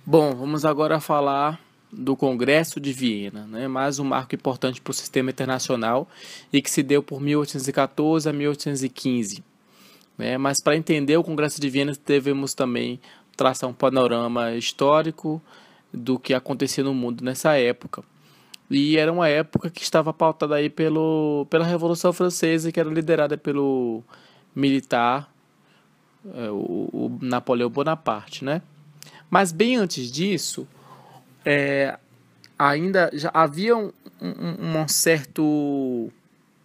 Bom, vamos agora falar do Congresso de Viena, né? Mais um marco importante para o sistema internacional e que se deu por 1814 a 1815, né? Mas para entender o Congresso de Viena, devemos também traçar um panorama histórico do que acontecia no mundo nessa época. E era uma época que estava pautada aí pela Revolução Francesa, que era liderada pelo militar, o Napoleão Bonaparte, né? Mas bem antes disso, ainda já havia um certo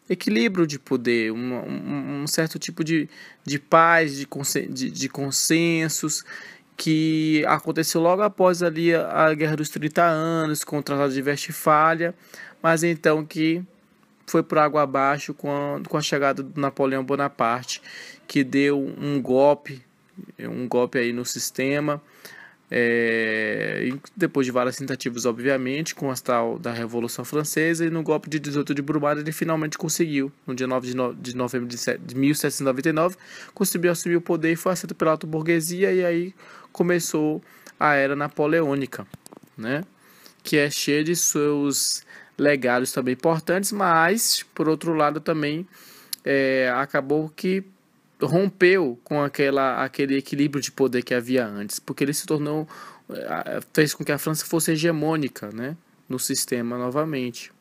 equilíbrio de poder, um certo tipo de paz, de consensos, que aconteceu logo após ali a Guerra dos 30 Anos, com o Tratado de Westfália, mas então que foi por água abaixo com a chegada do Napoleão Bonaparte, que deu um golpe aí no sistema, depois de várias tentativas, obviamente, com a tal da Revolução Francesa, e no golpe de 18 de Brumário ele finalmente conseguiu, no dia 9 de novembro de 1799, conseguiu assumir o poder e foi aceito pela alta burguesia, e aí começou a era napoleônica, né? Que é cheia de seus legados também importantes, mas, por outro lado, também acabou que rompeu com aquele equilíbrio de poder que havia antes, porque ele se tornou, fez com que a França fosse hegemônica, né, no sistema novamente.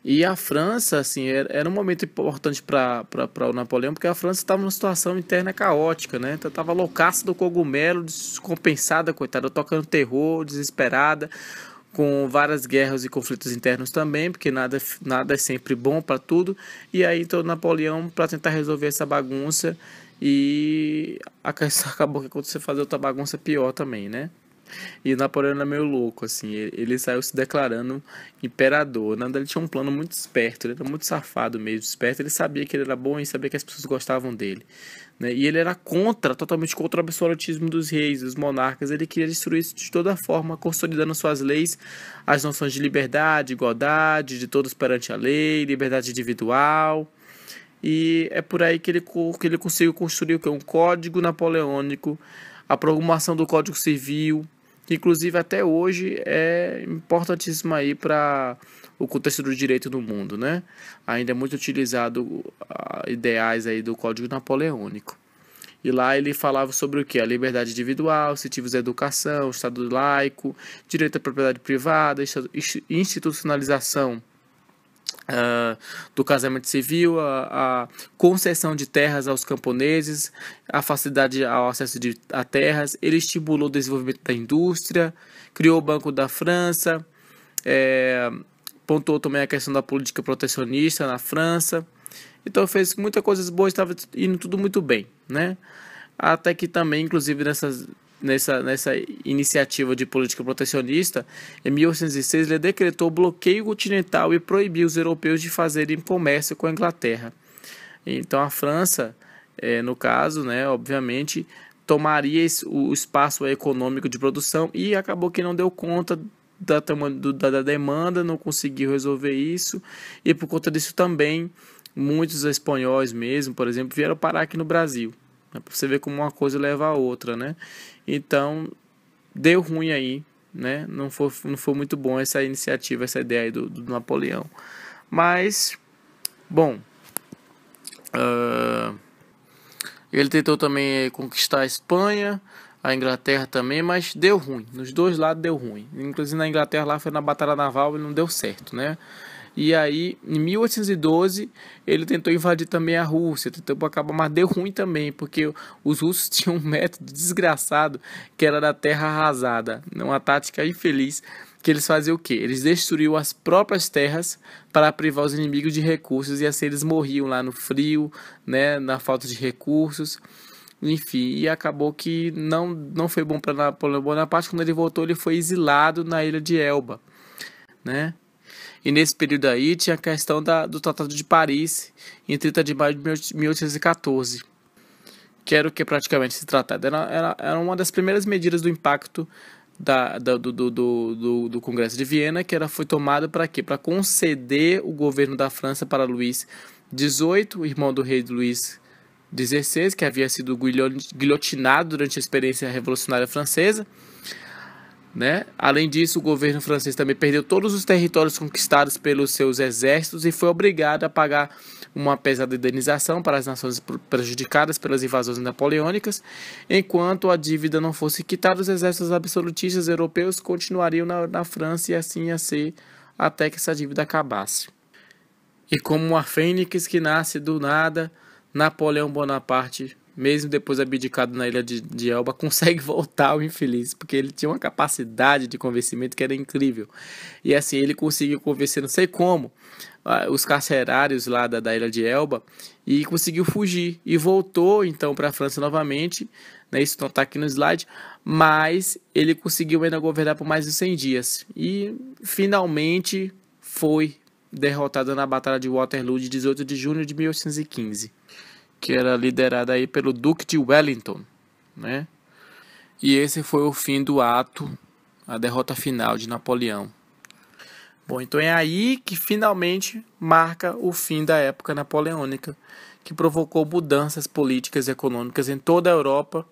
E a França, assim, era um momento importante para o Napoleão, porque a França estava numa situação interna caótica, né? Então, estava loucaça do cogumelo, descompensada, coitada, tocando terror, desesperada, com várias guerras e conflitos internos também, porque nada é sempre bom para tudo. E aí então Napoleão, para tentar resolver essa bagunça, e acabou que aconteceu fazer outra bagunça pior também, né? E Napoleão era meio louco, assim, ele saiu se declarando imperador. Na verdade, ele tinha um plano muito esperto, ele era muito safado mesmo, esperto. Ele sabia que ele era bom e sabia que as pessoas gostavam dele, né? E ele era totalmente contra o absolutismo dos reis, dos monarcas. Ele queria destruir isso de toda forma, consolidando suas leis, as noções de liberdade, igualdade, de todos perante a lei, liberdade individual. E é por aí que ele conseguiu construir o que? Um código napoleônico, a promulgação do Código Civil, que inclusive até hoje é importantíssimo aí para o contexto do direito no mundo, né? Ainda é muito utilizado ideais aí do Código Napoleônico. E lá ele falava sobre o que? A liberdade individual, incentivos da educação, Estado laico, direito à propriedade privada, institucionalização do casamento civil, a concessão de terras aos camponeses, a facilidade ao acesso a terras. Ele estimulou o desenvolvimento da indústria, criou o Banco da França, pontuou também a questão da política protecionista na França. Então fez muitas coisas boas, estava indo tudo muito bem, né? Até que também, inclusive nessa iniciativa de política protecionista, em 1806 ele decretou bloqueio continental e proibiu os europeus de fazerem comércio com a Inglaterra. Então a França, no caso, né, obviamente, tomaria o espaço econômico de produção e acabou que não deu conta da demanda, não conseguiu resolver isso, e por conta disso também muitos espanhóis mesmo, por exemplo, vieram parar aqui no Brasil. Para você ver como uma coisa leva a outra, né? Então, deu ruim aí, né? Não foi muito bom essa iniciativa, essa ideia aí do Napoleão. Mas, bom, ele tentou também conquistar a Espanha, a Inglaterra também, mas deu ruim. Nos dois lados deu ruim. Inclusive na Inglaterra lá foi na Batalha Naval e não deu certo, né? E aí, em 1812, ele tentou invadir também a Rússia, tentou acabar, mas deu ruim também, porque os russos tinham um método desgraçado, que era da terra arrasada, uma tática infeliz, que eles faziam o quê? Eles destruíam as próprias terras para privar os inimigos de recursos, e assim eles morriam lá no frio, né, na falta de recursos, enfim, e acabou que não foi bom para Napoleão Bonaparte. Quando ele voltou, ele foi exilado na ilha de Elba, né? E nesse período aí tinha a questão do Tratado de Paris, em 30 de maio de 1814, que era o que praticamente se tratava. Era uma das primeiras medidas do impacto do Congresso de Viena, que foi tomada para quê? Para conceder o governo da França para Luís XVIII, irmão do rei Luís XVI, que havia sido guilhotinado durante a experiência revolucionária francesa, né? Além disso, o governo francês também perdeu todos os territórios conquistados pelos seus exércitos e foi obrigado a pagar uma pesada indenização para as nações prejudicadas pelas invasões napoleônicas. Enquanto a dívida não fosse quitada, os exércitos absolutistas europeus continuariam na França, e assim ia ser até que essa dívida acabasse. E como uma fênix que nasce do nada, Napoleão Bonaparte, mesmo depois abdicado na ilha de Elba, consegue voltar ao infeliz, porque ele tinha uma capacidade de convencimento que era incrível. E assim, ele conseguiu convencer, não sei como, os carcerários lá da ilha de Elba, e conseguiu fugir. E voltou então para a França novamente, né, isso não está aqui no slide, mas ele conseguiu ainda governar por mais de 100 dias. E finalmente foi derrotado na Batalha de Waterloo de 18 de junho de 1815. Que era liderada aí pelo Duque de Wellington, né? E esse foi o fim do ato, a derrota final de Napoleão. Bom, então é aí que finalmente marca o fim da época napoleônica, que provocou mudanças políticas e econômicas em toda a Europa.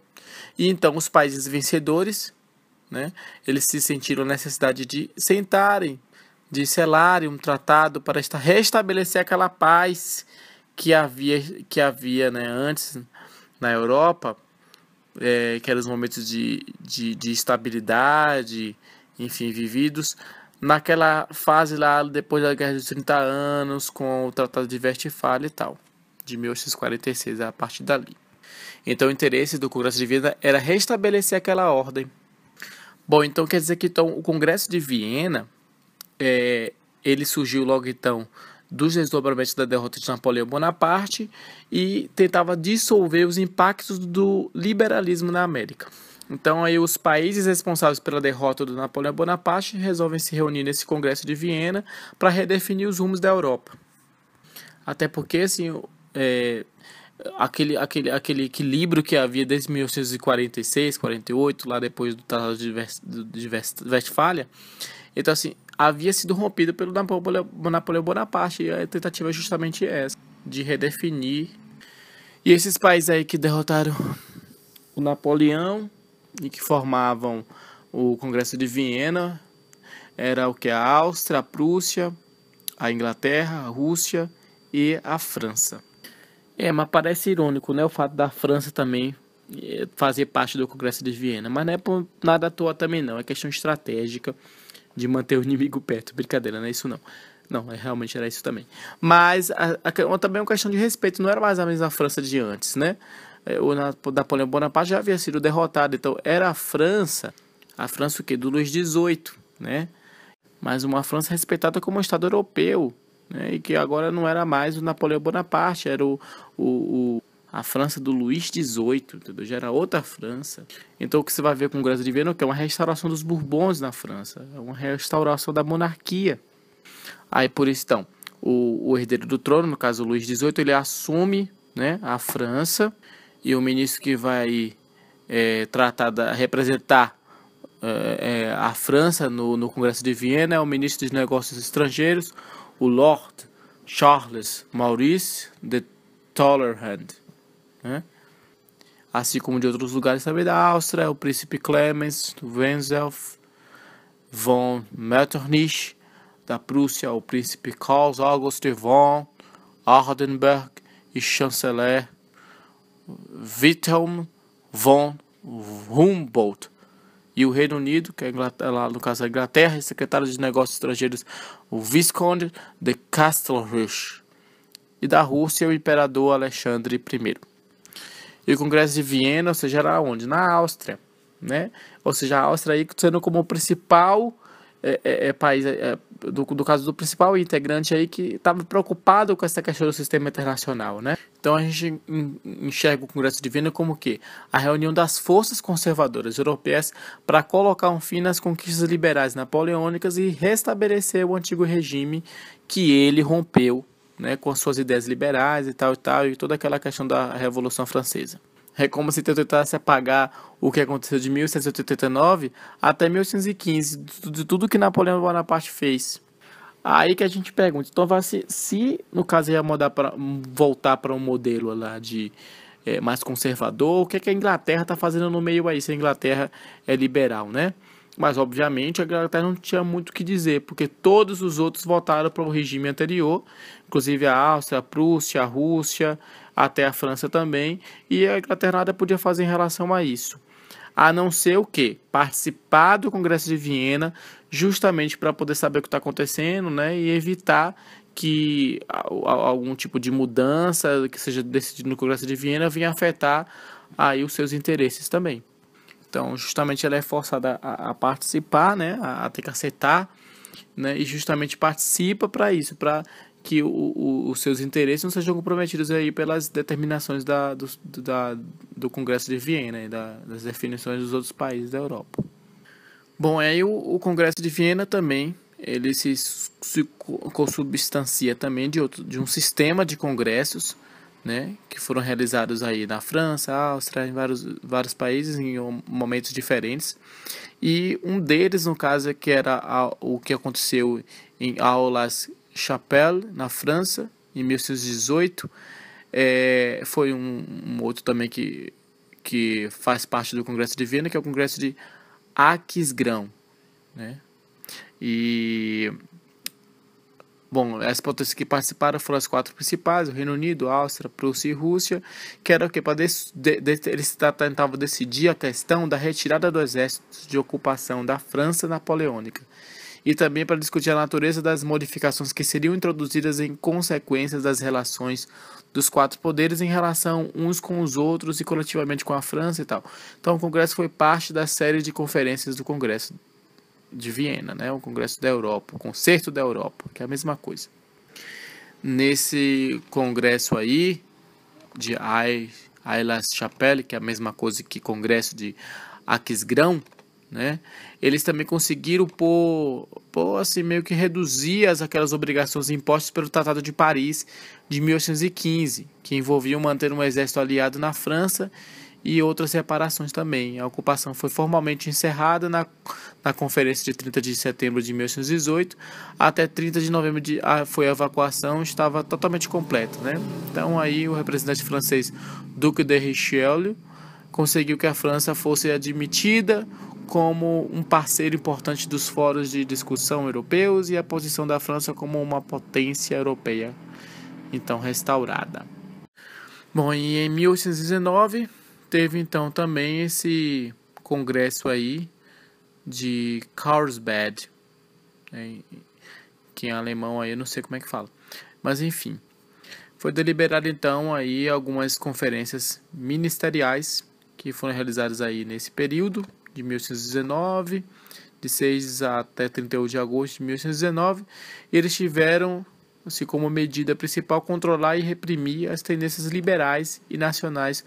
E então os países vencedores, né, eles se sentiram necessidade de sentarem, de selarem um tratado para restabelecer aquela paz que havia, né, antes na Europa, que eram os momentos de estabilidade, enfim, vividos naquela fase lá depois da Guerra dos 30 Anos, com o Tratado de Westfália e tal, de 1846, a partir dali. Então o interesse do Congresso de Viena era restabelecer aquela ordem. Bom, então quer dizer que então, o Congresso de Viena, ele surgiu logo então dos desdobramentos da derrota de Napoleão Bonaparte e tentava dissolver os impactos do liberalismo na América. Então aí os países responsáveis pela derrota do Napoleão Bonaparte resolvem se reunir nesse Congresso de Viena para redefinir os rumos da Europa. Até porque assim, aquele equilíbrio que havia desde 1846, 48, lá depois do Tratado de Westfália, então assim, havia sido rompido pelo Napoleão Bonaparte, e a tentativa é justamente essa, de redefinir. E esses países aí que derrotaram o Napoleão e que formavam o Congresso de Viena era o que? A Áustria, a Prússia, a Inglaterra, a Rússia e a França. Mas parece irônico, né, o fato da França também fazer parte do Congresso de Viena, mas não é por nada à toa também não, é questão estratégica de manter o inimigo perto. Brincadeira, não é isso não. Não, realmente era isso também. Mas também é uma questão de respeito, não era mais a mesma França de antes, né? O Napoleão Bonaparte já havia sido derrotado, então era a França o quê? Do Luís XVIII, né? Mas uma França respeitada como um Estado europeu, né? E que agora não era mais o Napoleão Bonaparte, era a França do Luís XVIII, entendeu? Já era outra França. Então o que você vai ver com o Congresso de Viena é uma restauração dos Bourbons na França, é uma restauração da monarquia. Aí por isso então, o herdeiro do trono, no caso o Luís XVIII, ele assume, né, a França, e o ministro que vai representar a França no Congresso de Viena é o ministro dos Negócios Estrangeiros, o Lord Charles Maurice de Talleyrand, né? Assim como de outros lugares também da Áustria, o príncipe Clemens Wenzel von Metternich, da Prússia, o príncipe Karl August von Hardenberg e chanceler Wilhelm von Humboldt, e o Reino Unido, que é lá no caso a Inglaterra, e secretário de Negócios Estrangeiros, o Visconde de Castelruch, e da Rússia, o imperador Alexandre I. E o Congresso de Viena, ou seja, era onde? Na Áustria, né? Ou seja, a Áustria aí sendo como o principal país, do caso do principal integrante aí que estava preocupado com essa questão do sistema internacional, né? Então a gente enxerga o Congresso de Viena como o quê? A reunião das forças conservadoras europeias para colocar um fim nas conquistas liberais napoleônicas e restabelecer o antigo regime que ele rompeu, né, com as suas ideias liberais e tal, e toda aquela questão da Revolução Francesa. É como se tentasse apagar o que aconteceu de 1789 até 1815, de tudo que Napoleão Bonaparte fez. Aí que a gente pergunta, então se no caso ia voltar para um modelo lá de mais conservador, o que a Inglaterra está fazendo no meio aí, se a Inglaterra é liberal, né? Mas, obviamente, a Inglaterra não tinha muito o que dizer, porque todos os outros votaram para o regime anterior, inclusive a Áustria, a Prússia, a Rússia, até a França também, e a Inglaterra nada podia fazer em relação a isso. A não ser o quê? Participar do Congresso de Viena, justamente para poder saber o que está acontecendo, né, e evitar que algum tipo de mudança que seja decidido no Congresso de Viena venha afetar aí os seus interesses também. Então, justamente ela é forçada a participar, né, a ter que aceitar, né, e justamente participa para isso, para que os seus interesses não sejam comprometidos aí pelas determinações do Congresso de Viena e das definições dos outros países da Europa. Bom, aí o Congresso de Viena também, ele se consubstancia também de um sistema de congressos, né, que foram realizados aí na França, Áustria, em vários países em momentos diferentes. E um deles, no caso, que era o que aconteceu em Aix-la-Chapelle, na França, em 1818, foi um outro também que faz parte do Congresso de Viena, que é o Congresso de Aquisgrão, né? E bom, as potências que participaram foram as quatro principais: o Reino Unido, Áustria, Prússia e Rússia, que era o que para eles tentavam decidir a questão da retirada do exército de ocupação da França napoleônica, e também para discutir a natureza das modificações que seriam introduzidas em consequência das relações dos quatro poderes em relação uns com os outros e coletivamente com a França e tal. Então, o Congresso foi parte da série de conferências do Congresso de Viena, né? O Congresso da Europa, o Concerto da Europa, que é a mesma coisa. Nesse congresso aí, de Aix-la-Chapelle, que é a mesma coisa que Congresso de Aquisgrão, né? Eles também conseguiram assim, meio que reduzir aquelas obrigações impostas pelo Tratado de Paris de 1815, que envolviam manter um exército aliado na França e outras reparações também. A ocupação foi formalmente encerrada na Conferência de 30 de setembro de 1818, até 30 de novembro foi a evacuação, estava totalmente completa, né? Então aí o representante francês Duc de Richelieu conseguiu que a França fosse admitida como um parceiro importante dos fóruns de discussão europeus e a posição da França como uma potência europeia, então restaurada. Bom, e em 1819 teve então também esse congresso aí de Carlsbad, né, que em alemão aí eu não sei como é que fala, mas enfim, foi deliberado então aí algumas conferências ministeriais que foram realizadas aí nesse período de 1819, de 6 até 31 de agosto de 1819, e eles tiveram assim como medida principal controlar e reprimir as tendências liberais e nacionais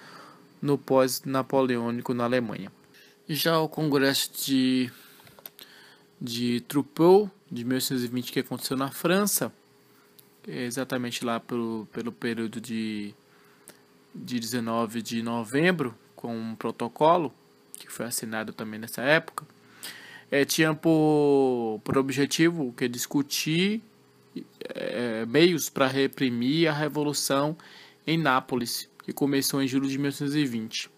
no pós-napoleônico na Alemanha. Já o Congresso de Trumpeau, de 1820, que aconteceu na França, exatamente lá pelo período de 19 de novembro, com um protocolo que foi assinado também nessa época, tinha por objetivo que discutir meios para reprimir a revolução em Nápoles, que começou em julho de 1920.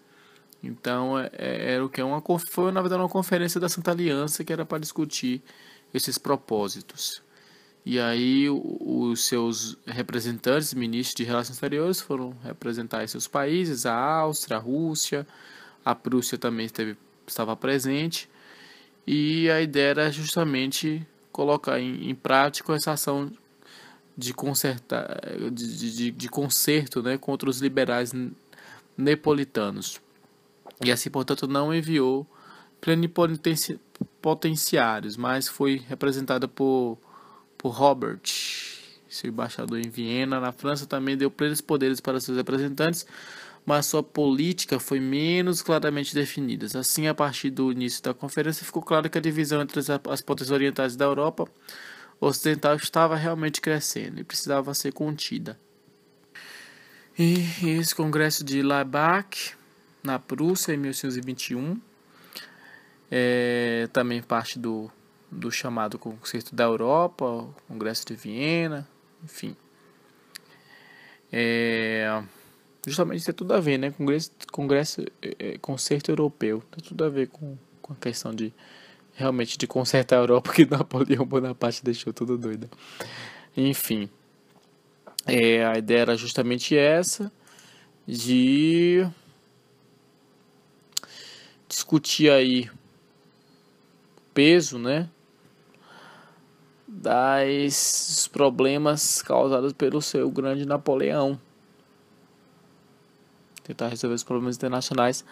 Então, era o que foi na verdade uma conferência da Santa Aliança que era para discutir esses propósitos. E aí os seus representantes, ministros de Relações Exteriores, foram representar seus países, a Áustria, a Rússia, a Prússia também estava presente, e a ideia era justamente colocar em prática essa ação de conserto, né, contra os liberais neapolitanos. E assim, portanto, não enviou plenipotenciários, mas foi representada por Robert, seu embaixador em Viena. Na França também deu plenos poderes para seus representantes, mas sua política foi menos claramente definida. Assim, a partir do início da conferência, ficou claro que a divisão entre as potências orientais da Europa Ocidental estava realmente crescendo e precisava ser contida. E esse congresso de Laibach, na Prússia, em 1821, também parte do chamado Concerto da Europa, o Congresso de Viena, enfim. Justamente tem tudo a ver, né? Concerto Europeu, tem tudo a ver com a questão de realmente de consertar a Europa, que Napoleão Bonaparte deixou tudo doido. Enfim, a ideia era justamente essa, de discutir aí o peso, né, dos problemas causados pelo seu grande Napoleão. Tentar resolver os problemas internacionais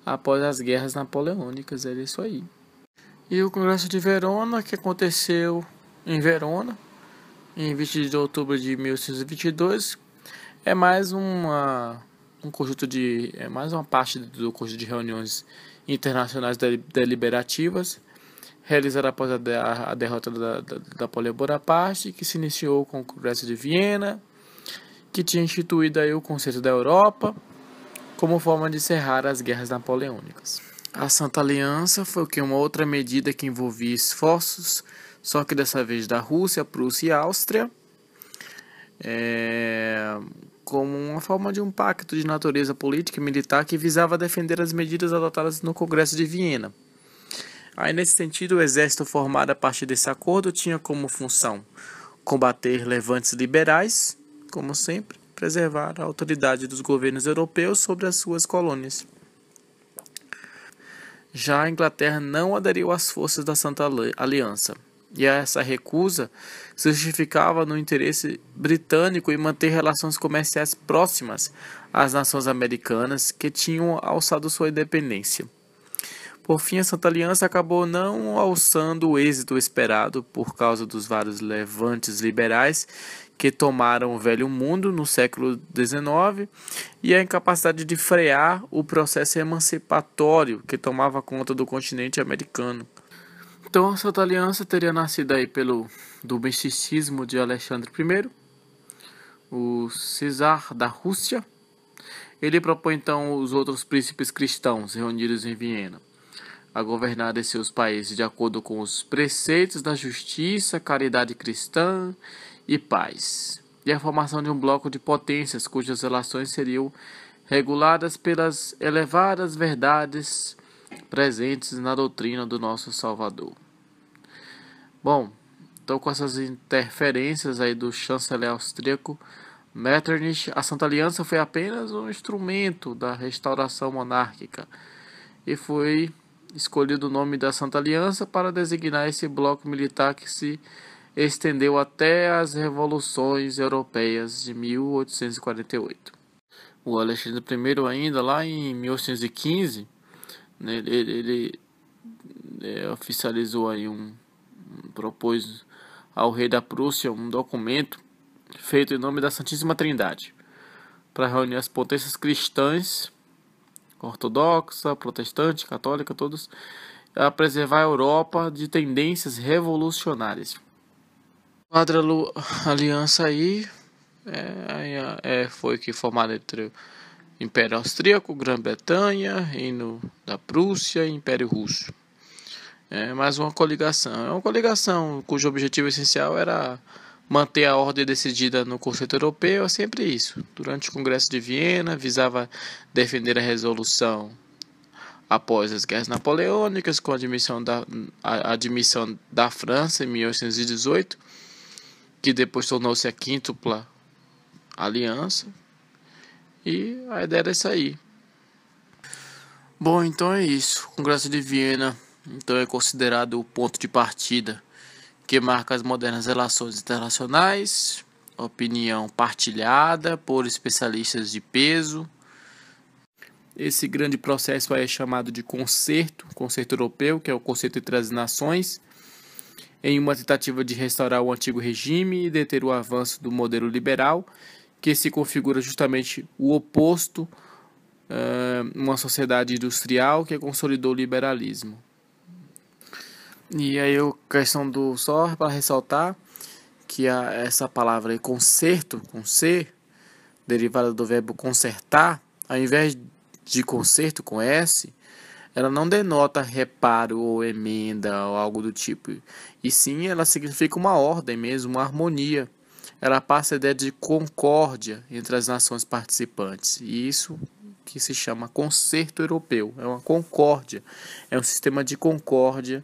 após as guerras napoleônicas, era isso aí. E o Congresso de Verona, que aconteceu em Verona, em 20 de outubro de 1822, é mais uma parte do conjunto de reuniões internacionais deliberativas realizada após a derrota da Napoleão Bonaparte, que se iniciou com o Congresso de Viena, que tinha instituído aí o Conceito da Europa como forma de encerrar as guerras napoleônicas. A Santa Aliança foi uma outra medida que envolvia esforços, só que dessa vez da Rússia, Prússia e Áustria, como uma forma de um pacto de natureza política e militar que visava defender as medidas adotadas no Congresso de Viena. Aí, nesse sentido, o exército formado a partir desse acordo tinha como função combater levantes liberais, como sempre, preservar a autoridade dos governos europeus sobre as suas colônias. Já a Inglaterra não aderiu às forças da Santa Aliança, e essa recusa se justificava no interesse britânico em manter relações comerciais próximas às nações americanas que tinham alçado sua independência. Por fim, a Santa Aliança acabou não alçando o êxito esperado por causa dos vários levantes liberais que tomaram o Velho Mundo no século XIX e a incapacidade de frear o processo emancipatório que tomava conta do continente americano. Então, a Santa Aliança teria nascido aí do misticismo de Alexandre I, o Czar da Rússia. Ele propõe então os outros príncipes cristãos reunidos em Viena a governar em seus países de acordo com os preceitos da justiça, caridade cristã e paz, e a formação de um bloco de potências cujas relações seriam reguladas pelas elevadas verdades presentes na doutrina do nosso Salvador. Bom, então com essas interferências aí do chanceler austríaco Metternich, a Santa Aliança foi apenas um instrumento da restauração monárquica e foi escolhido o nome da Santa Aliança para designar esse bloco militar que se estendeu até as revoluções europeias de 1848. O Alexandre I, ainda lá em 1815, né, ele oficializou aí propôs ao rei da Prússia um documento feito em nome da Santíssima Trindade para reunir as potências cristãs, ortodoxa, protestante, católica, todos, a preservar a Europa de tendências revolucionárias. A aliança aí foi que formada entre o Império Austríaco, Grã-Bretanha, Reino da Prússia e Império Russo. É mais uma coligação. É uma coligação cujo objetivo essencial era manter a ordem decidida no conceito europeu, é sempre isso. Durante o Congresso de Viena, visava defender a resolução após as guerras napoleônicas, com a admissão da França em 1818, que depois tornou-se a Quíntupla Aliança, e a ideia era isso aí. Bom, então é isso. O Congresso de Viena então é considerado o ponto de partida que marca as modernas relações internacionais, opinião partilhada por especialistas de peso. Esse grande processo aí é chamado de concerto europeu, que é o concerto entre as nações, em uma tentativa de restaurar o antigo regime e deter o avanço do modelo liberal, que se configura justamente o oposto, uma sociedade industrial que consolidou o liberalismo. E aí a questão só para ressaltar que essa palavra aí, concerto, com C, derivada do verbo consertar, ao invés de concerto com S, ela não denota reparo ou emenda ou algo do tipo, e sim ela significa uma ordem mesmo, uma harmonia. Ela passa a ideia de concórdia entre as nações participantes, e isso que se chama concerto europeu, é uma concórdia, é um sistema de concórdia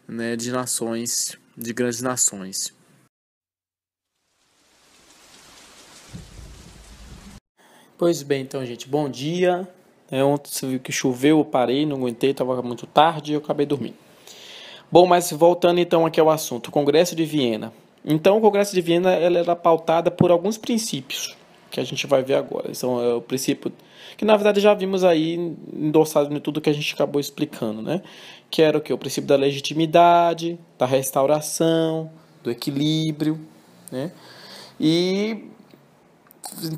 né, de nações, de grandes nações. Pois bem, então, gente, bom dia. Ontem você viu que choveu, eu parei, não aguentei, estava muito tarde e eu acabei dormindo. Bom, mas voltando então aqui ao assunto, o Congresso de Viena. Então, o Congresso de Viena ela era pautada por alguns princípios que a gente vai ver agora. São o princípio que na verdade já vimos aí endossado em tudo que a gente acabou explicando, né? Que era o que? O princípio da legitimidade, da restauração, do equilíbrio, né? E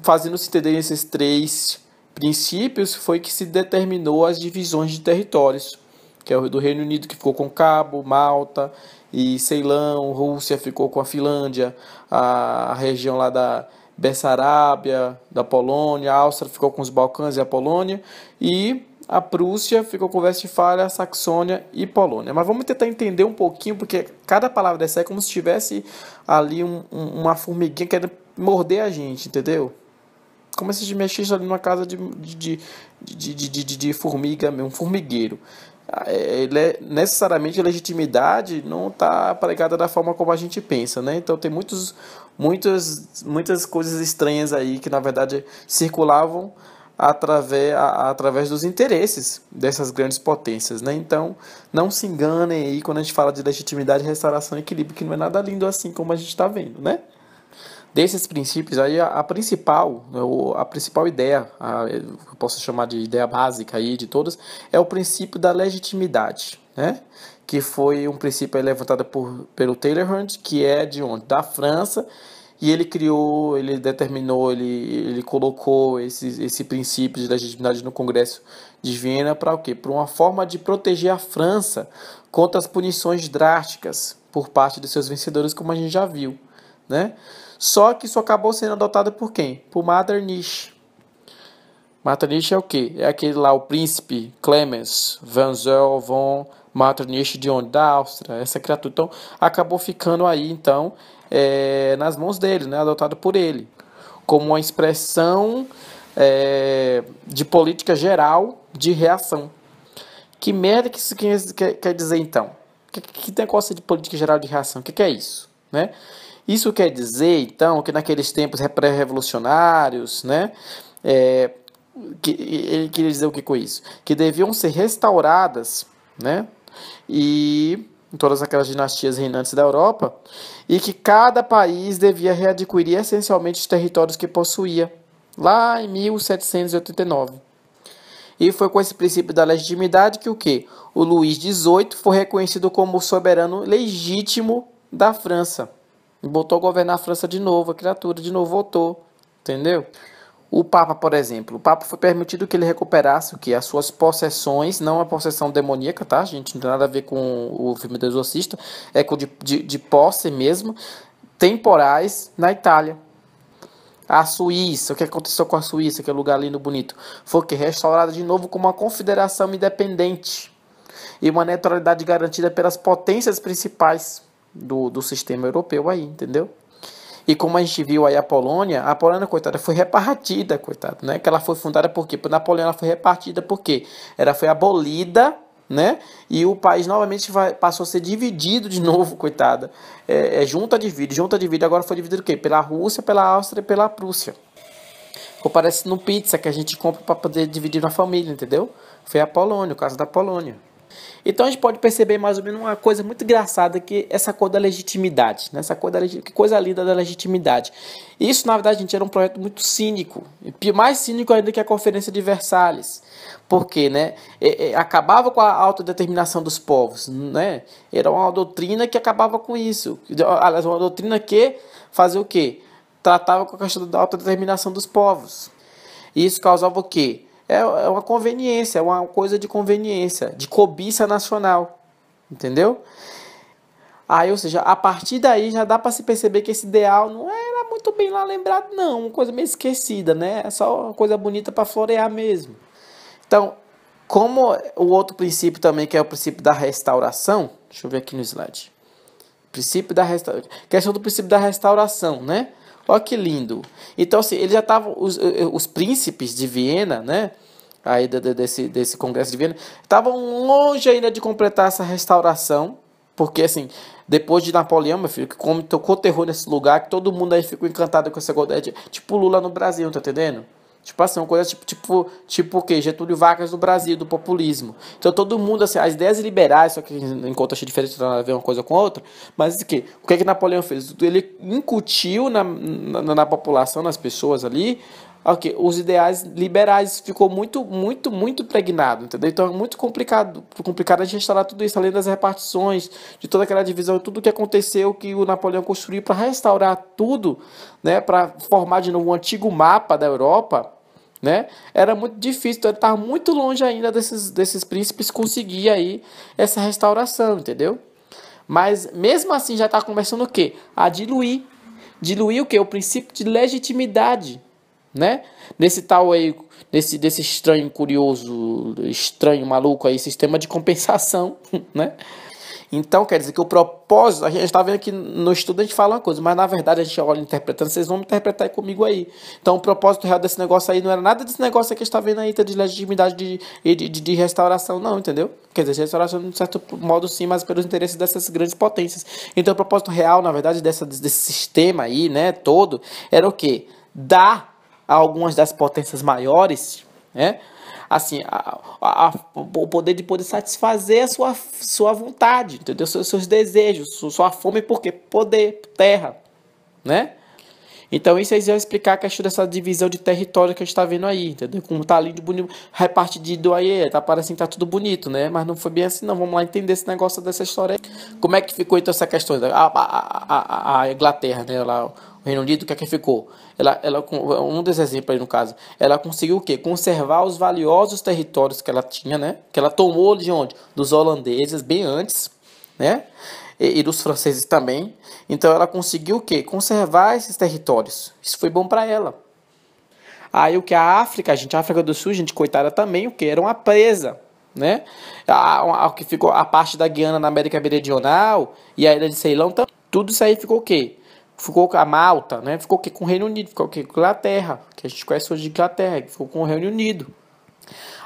fazendo-se entender esses três princípios foi que se determinou as divisões de territórios, que é o do Reino Unido que ficou com Cabo, Malta e Ceilão, Rússia ficou com a Finlândia, a região lá da Bessarábia, da Polônia, a Áustria ficou com os Balcãs e a Polônia, e a Prússia ficou com Westfália, Saxônia e Polônia. Mas vamos tentar entender um pouquinho, porque cada palavra dessa é como se tivesse ali uma formiguinha querendo morder a gente, entendeu? Como se a gente mexesse ali numa casa de formiga, um formigueiro. Necessariamente a legitimidade não está pregada da forma como a gente pensa, né? Então tem muitas coisas estranhas aí que na verdade circulavam através dos interesses dessas grandes potências, né? Então não se enganem aí quando a gente fala de legitimidade, restauração e equilíbrio, que não é nada lindo assim como a gente está vendo, né? Desses princípios aí, a principal ideia, eu posso chamar de ideia básica aí de todas, é o princípio da legitimidade, né? Que foi um princípio aí levantado pelo Talleyrand, que é de onde? Da França, e ele criou, ele determinou, ele colocou esse princípio de legitimidade no Congresso de Viena para o quê? Para uma forma de proteger a França contra as punições drásticas por parte de seus vencedores, como a gente já viu, né? Só que isso acabou sendo adotado por quem? Por Metternich. Metternich é o quê? É aquele lá, o príncipe Clemens Wenzel von Metternich, de onde? Da Áustria, essa criatura. Então, acabou ficando aí, então, nas mãos dele, né? Adotado por ele. Como uma expressão de política geral de reação. Que merda que isso quer dizer, então? Que negócio de política geral de reação? O que é isso? Né? Isso quer dizer, então, que naqueles tempos pré-revolucionários, né, ele queria dizer o que com isso? Que deviam ser restauradas, né, e em todas aquelas dinastias reinantes da Europa, e que cada país devia readquirir essencialmente os territórios que possuía, lá em 1789. E foi com esse princípio da legitimidade que o quê? O Luís XVIII foi reconhecido como o soberano legítimo da França. E botou a governar a França de novo, a criatura de novo voltou, entendeu? O Papa, por exemplo, o Papa foi permitido que ele recuperasse o que? As suas possessões, não a possessão demoníaca, tá, gente? Não tem nada a ver com o filme do Exorcista, é com de posse mesmo, temporais na Itália. A Suíça, o que aconteceu com a Suíça, que é um lugar lindo, bonito? Foi que restaurada de novo como uma confederação independente e uma neutralidade garantida pelas potências principais do sistema europeu aí, entendeu? E como a gente viu aí a Polônia, coitada, foi repartida, coitada, né? Que ela foi fundada por quê? Por Napoleão, ela foi repartida porque ela foi abolida, né? E o país novamente passou a ser dividido de novo, coitada. Junta divide, agora foi dividido o quê? Pela Rússia, pela Áustria e pela Prússia. Ficou parecendo pizza que a gente compra para poder dividir na família, entendeu? Foi a Polônia, o caso da Polônia. Então a gente pode perceber mais ou menos uma coisa muito engraçada, que essa coisa da legitimidade, né? Que coisa linda da legitimidade. Isso, na verdade, gente, era um projeto muito cínico, mais cínico ainda que a Conferência de Versalhes, porque, né, acabava com a autodeterminação dos povos, né? Era uma doutrina que acabava com isso. Aliás, uma doutrina que fazia o quê? Tratava com a questão da autodeterminação dos povos. E isso causava o quê? É uma conveniência, é uma coisa de conveniência, de cobiça nacional, entendeu? Aí, ou seja, a partir daí já dá para se perceber que esse ideal não era muito bem lá lembrado, não, uma coisa meio esquecida, né? É só uma coisa bonita para florear mesmo. Então, como o outro princípio também, que é o princípio da restauração, deixa eu ver aqui no slide. Questão do princípio da restauração, né? Olha que lindo. Então, assim, ele já estavam, os príncipes de Viena, né? Aí desse congresso de Viena, estavam longe ainda de completar essa restauração, Porque, assim, depois de Napoleão, meu filho, que como tocou terror nesse lugar, que todo mundo aí ficou encantado com essa coisa, tipo Lula no Brasil, tá entendendo? Tipo assim, uma coisa tipo o quê? Getúlio Vargas no Brasil, do populismo. Então todo mundo, assim, as ideias liberais, só que em contexto diferente, não tem nada a ver uma coisa com a outra, mas o que que Napoleão fez? Ele incutiu na população, nas pessoas ali, ok, os ideais liberais, ficou muito impregnado, entendeu? Então é muito complicado a gente restaurar tudo isso, além das repartições, de toda aquela divisão, tudo que aconteceu, que o Napoleão construiu para restaurar tudo, né, para formar de novo um antigo mapa da Europa, né? Era muito difícil, então ele estava muito longe ainda desses príncipes conseguir aí essa restauração, entendeu? Mas mesmo assim já está começando o quê? A diluir o quê? O princípio de legitimidade, né? Nesse tal aí, desse estranho, curioso, estranho, maluco aí, sistema de compensação, né? Então, quer dizer que o propósito, a gente está vendo que no estudo a gente fala uma coisa, mas na verdade a gente olha interpretando, vocês vão interpretar aí comigo aí. Então, o propósito real desse negócio aí não era nada desse negócio que a gente está vendo aí, de legitimidade de restauração, não, entendeu? Quer dizer, de restauração, de certo modo, sim, mas pelos interesses dessas grandes potências. Então, o propósito real, na verdade, desse sistema aí, né, todo, era o quê? Dar a algumas das potências maiores, né? Assim, o poder de poder satisfazer a sua vontade, entendeu? Seus desejos, sua fome, por quê? Poder, terra, né? Então isso aí vai explicar a questão dessa divisão de território que a gente está vendo aí, entendeu? Como tá lindo, bonito, repartido aí, tá parecendo que tá tudo bonito, né? Mas não foi bem assim não, vamos lá entender esse negócio dessa história aí. Como é que ficou então essa questão? A Inglaterra, né? Lá, o Reino Unido, o que é que ficou? Um dos exemplos aí no caso, ela conseguiu o quê? Conservar os valiosos territórios que ela tinha, né? Que ela tomou de onde? Dos holandeses, bem antes, né? E dos franceses também. Então ela conseguiu o quê? Conservar esses territórios. Isso foi bom para ela. Aí o que a África, gente, a África do Sul, gente, coitada também, o que? Era uma presa, né? Que ficou a parte da Guiana na América Meridional e a ilha de Ceilão, tudo isso aí ficou o quê? Ficou com a Malta, né? Ficou o quê? Com o Reino Unido, ficou o quê? Com a Inglaterra, que a gente conhece hoje de Inglaterra, que ficou com o Reino Unido.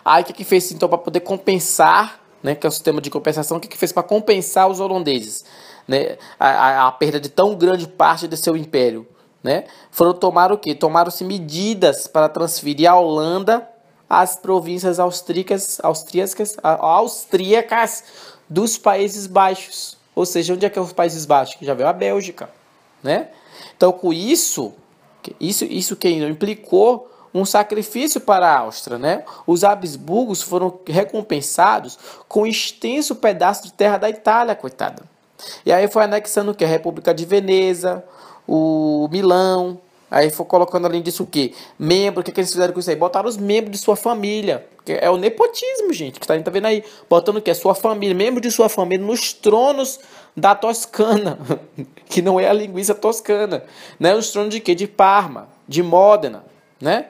Aí o que fez então para poder compensar, né, que é o sistema de compensação, o que fez para compensar os holandeses, né, a perda de tão grande parte de seu império, né? Foram tomar o quê? Tomaram-se medidas para transferir à Holanda as províncias austríacas dos Países Baixos. Ou seja, onde é que é os Países Baixos? Que já veio a Bélgica, né? Então, com isso que implicou um sacrifício para a Áustria, né? Os Habsburgos foram recompensados com um extenso pedaço de terra da Itália, coitada. E aí foi anexando o que? A República de Veneza, o Milão. Aí foi colocando além disso o quê? Membro, o que eles fizeram com isso aí? Botaram os membros de sua família. É o nepotismo, gente, que a gente tá vendo aí. Botando o quê? Sua família, membro de sua família nos tronos da Toscana, que não é a linguiça toscana, né? Os tronos de quê? De Parma, de Módena, né?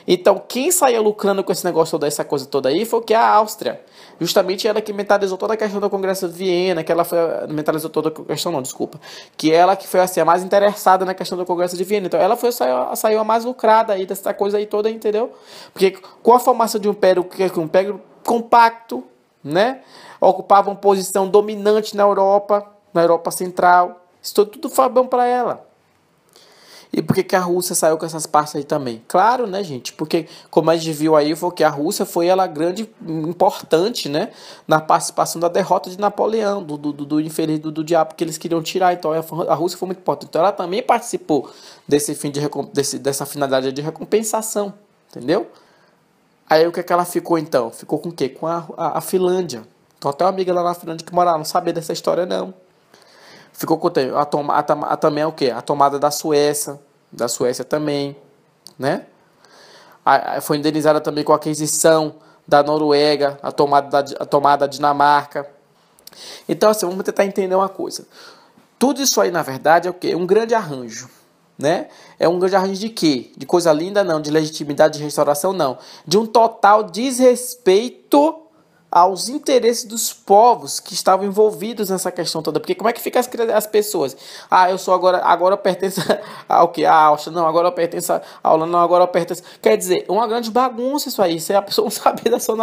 Então, quem saía lucrando com esse negócio toda, essa coisa toda aí, foi o que? A Áustria. Justamente ela que mentalizou toda a questão do Congresso de Viena, que ela foi, mentalizou toda a questão, não, desculpa, que ela que foi assim, a mais interessada na questão do Congresso de Viena. Então, ela saiu a mais lucrada aí dessa coisa aí toda, entendeu? Porque com a formação de um império compacto, né? Ocupava uma posição dominante na Europa Central. Isso tudo foi bom para ela. E por que a Rússia saiu com essas partes aí também? Claro, né, gente? Porque, como a gente viu aí, foi que a Rússia foi ela grande, importante, né? Na participação da derrota de Napoleão, do infeliz do diabo que eles queriam tirar. Então, a Rússia foi muito importante. Então, ela também participou dessa finalidade de recompensação, entendeu? Aí, o que ela ficou, então? Ficou com o quê? Com a Finlândia. Então, até uma amiga lá na Finlândia que mora lá, não sabia dessa história, não. Ficou com também é o quê? A tomada da Suécia também, né? Foi indenizada também com a aquisição da Noruega, a tomada da Dinamarca. Então, assim, vamos tentar entender uma coisa. Tudo isso aí, na verdade, é o quê? Um grande arranjo, né? É um grande arranjo de quê? De coisa linda, não. De legitimidade, de restauração, não. De um total desrespeito aos interesses dos povos que estavam envolvidos nessa questão toda. Porque como é que fica as pessoas? Ah, eu sou agora eu pertenço ao que? A Áustria, não, agora eu pertenço à Holanda, não, agora eu pertenço. Quer dizer, uma grande bagunça isso aí. Se a pessoa não saber da sua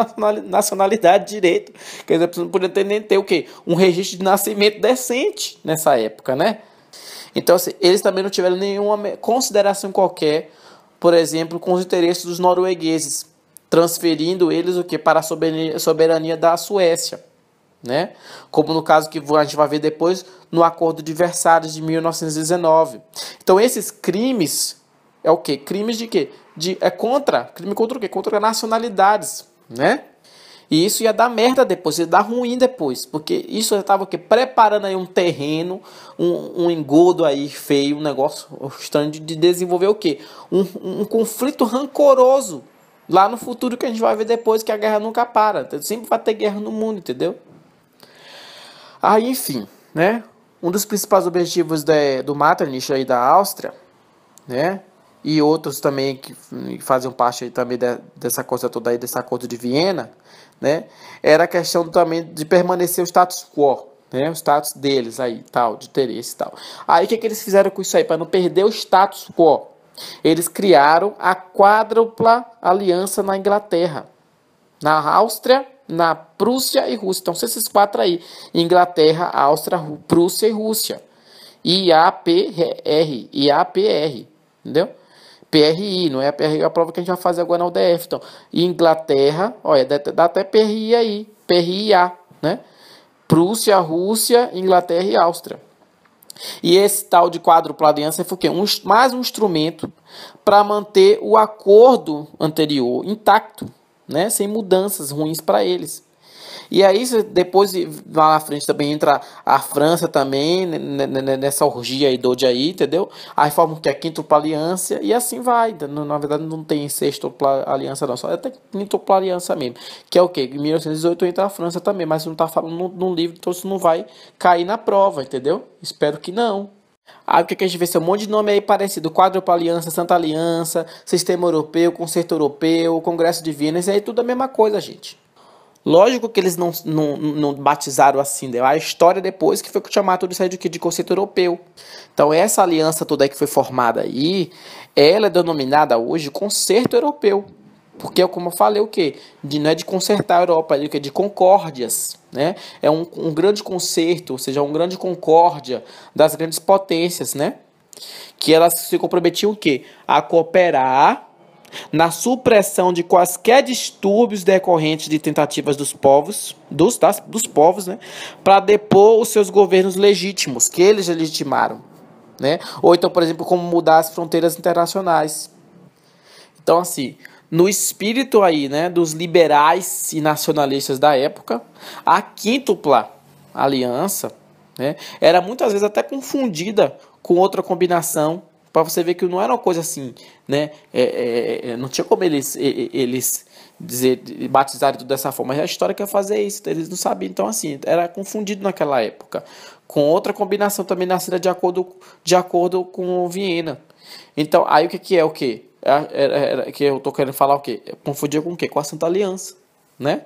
nacionalidade direito. Quer dizer, a pessoa não podia nem ter o quê? Um registro de nascimento decente nessa época, né? Então, assim, eles também não tiveram nenhuma consideração qualquer, por exemplo, com os interesses dos noruegueses, transferindo eles o que para a soberania da Suécia, né? Como no caso que a gente vai ver depois no Acordo de Versalhes de 1919. Então esses crimes é o quê? Crimes de quê? Crime contra o quê? Contra nacionalidades, né? E isso ia dar merda depois, ia dar ruim depois, porque isso já estava preparando aí um terreno, um engodo aí feio, um negócio estranho de desenvolver o quê? Um conflito rancoroso lá no futuro, que a gente vai ver depois, que a guerra nunca para. Sempre vai ter guerra no mundo, entendeu? Aí, enfim, né? Um dos principais objetivos do Metternich aí da Áustria, né? E outros também que faziam parte aí também dessa coisa toda aí, desse acordo de Viena, né? Era a questão também de permanecer o status quo, né? O status deles aí, tal, de interesse e tal. Aí o que eles fizeram com isso aí? Para não perder o status quo, eles criaram a quádrupla aliança na Inglaterra, na Áustria, na Prússia e Rússia. Então, são esses quatro aí: Inglaterra, Áustria, Prússia e Rússia. IAPR, entendeu? PRI, não é a PRI, é a prova que a gente vai fazer agora na UDF. Então, Inglaterra, olha, dá até PRI aí, PRIA, né? Prússia, Rússia, Inglaterra e Áustria. E esse tal de quádrupla aliança foi o quê? Mais um instrumento para manter o acordo anterior intacto, né? Sem mudanças ruins para eles. E aí, depois, lá na frente também entra a França também, nessa orgia aí, aí, entendeu? Aí formam que é a quíntupla aliança, e assim vai. Na verdade, não tem sextupla aliança, não, só é até quíntupla aliança mesmo. Que é o quê? Em 1918 entra a França também, mas não tá falando no livro, então isso não vai cair na prova, entendeu? Espero que não. Aí o que a gente vê? Esse monte de nome aí parecido: Quádrupla Aliança, Santa Aliança, Sistema Europeu, Concerto Europeu, Congresso de Viena, isso aí é tudo a mesma coisa, gente. Lógico que eles não batizaram assim, né? A história depois que foi chamado tudo isso aí de conceito europeu. Então essa aliança toda aí que foi formada aí, ela é denominada hoje concerto europeu. Porque, como eu falei, o quê? Não é de consertar a Europa, é de concórdias, né? É um grande concerto, ou seja, um grande concórdia das grandes potências, né? Que elas se comprometiam o quê? A cooperar na supressão de quaisquer distúrbios decorrentes de tentativas dos povos, né, para depor os seus governos legítimos, que eles legitimaram, né? Ou então, por exemplo, como mudar as fronteiras internacionais. Então, assim, no espírito aí, né, dos liberais e nacionalistas da época, a quíntupla aliança, né, era muitas vezes até confundida com outra combinação, para você ver que não era uma coisa assim, né? Não tinha como eles batizarem tudo dessa forma. Mas a história quer fazer isso, eles não sabiam. Então, assim, era confundido naquela época, com outra combinação também nascida de acordo com Viena. Então, aí o que é o quê? Que eu tô querendo falar o quê? Confundia com o quê? Com a Santa Aliança, né?